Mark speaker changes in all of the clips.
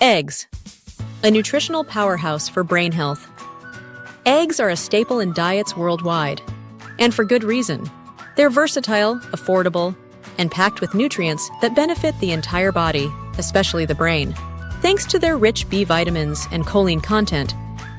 Speaker 1: Eggs, a nutritional powerhouse for brain health. Eggs are a staple in diets worldwide, and for good reason. They're versatile, affordable, and packed with nutrients that benefit the entire body, especially the brain. Thanks to their rich B vitamins and choline content,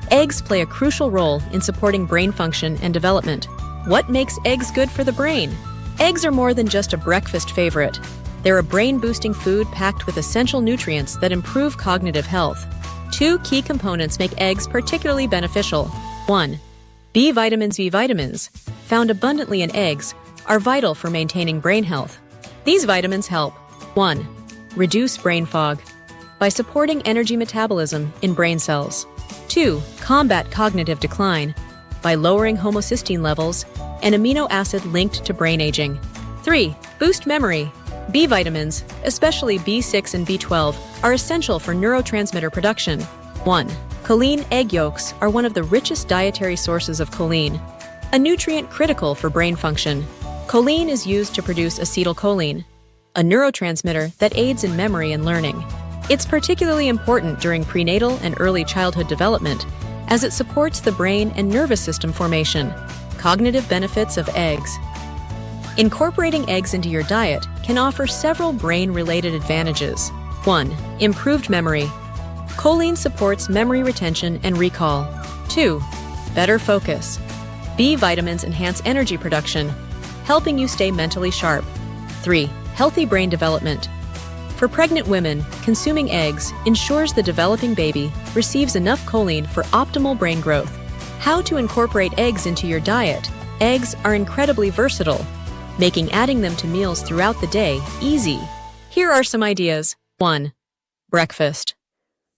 Speaker 1: eggs play a crucial role in supporting brain function and development. What makes eggs good for the brain? Eggs are more than just a breakfast favorite. They're a brain-boosting food packed with essential nutrients that improve cognitive health. Two key components make eggs particularly beneficial. 1. B vitamins. B vitamins, found abundantly in eggs, are vital for maintaining brain health. These vitamins help 1. Reduce brain fog by supporting energy metabolism in brain cells. 2. Combat cognitive decline by lowering homocysteine levels, an amino acid linked to brain aging. 3. Boost memory. B vitamins, especially B6 and B12, are essential for neurotransmitter production. 1. Choline. Egg yolks are one of the richest dietary sources of choline, a nutrient critical for brain function. Choline is used to produce acetylcholine, a neurotransmitter that aids in memory and learning. It's particularly important during prenatal and early childhood development, as it supports the brain and nervous system formation. Cognitive benefits of eggs. Incorporating eggs into your diet can offer several brain-related advantages. 1. Improved memory. Choline supports memory retention and recall. 2. Better focus. B vitamins enhance energy production, helping you stay mentally sharp. 3. Healthy brain development. For pregnant women, consuming eggs ensures the developing baby receives enough choline for optimal brain growth. How to incorporate eggs into your diet. Eggs are incredibly versatile, making adding them to meals throughout the day easy. Here are some ideas. 1. Breakfast.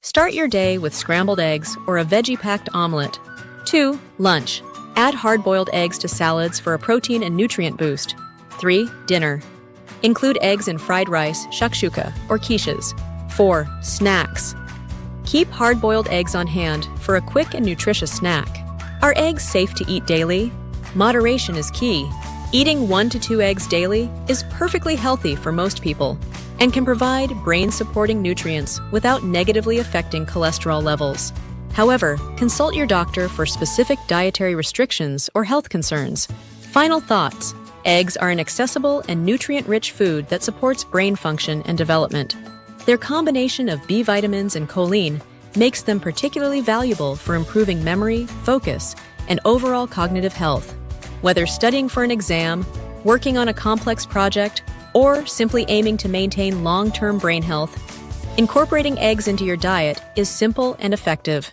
Speaker 1: Start your day with scrambled eggs or a veggie-packed omelet. 2. Lunch. Add hard-boiled eggs to salads for a protein and nutrient boost. 3. Dinner. Include eggs in fried rice, shakshuka, or quiches. 4. Snacks. Keep hard-boiled eggs on hand for a quick and nutritious snack. Are eggs safe to eat daily? Moderation is key. Eating 1 to 2 eggs daily is perfectly healthy for most people and can provide brain-supporting nutrients without negatively affecting cholesterol levels. However, consult your doctor for specific dietary restrictions or health concerns. Final thoughts. Eggs are an accessible and nutrient-rich food that supports brain function and development. Their combination of B vitamins and choline makes them particularly valuable for improving memory, focus, and overall cognitive health. Whether studying for an exam, working on a complex project, or simply aiming to maintain long-term brain health, incorporating eggs into your diet is simple and effective.